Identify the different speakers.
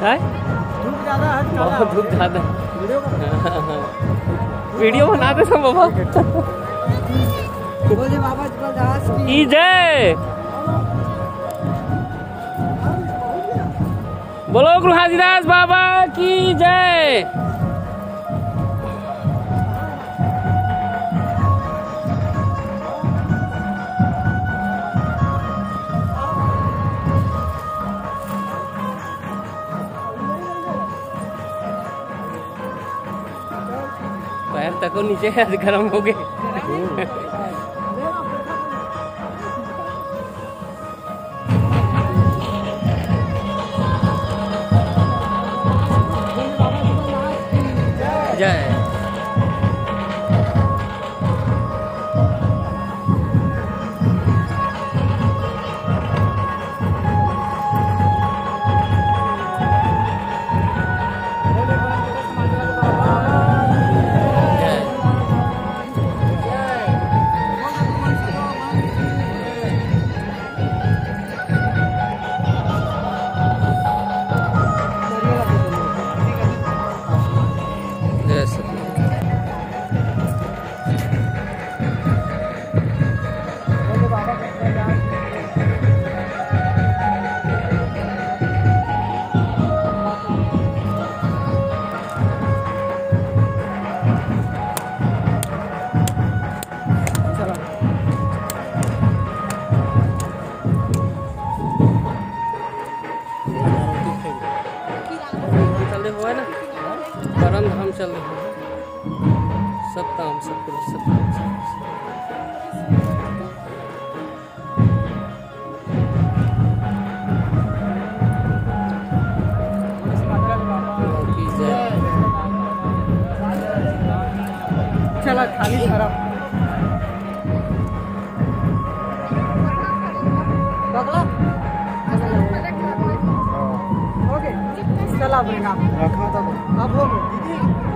Speaker 1: धूप ज्यादा है,
Speaker 2: बहुत धूप ज्यादा। वीडियो बना दे सब बाबा।
Speaker 1: बोले बाबा
Speaker 2: की जय। बोलो गुरु हाजीदास बाबा की जय। पैर तक नीचे आज गर्म हो गए। जय। परम धाम चल रहे हैं। सत्ताम
Speaker 1: चला खाली खराब ओके चला अपने काम रखा था अब हो दीदी।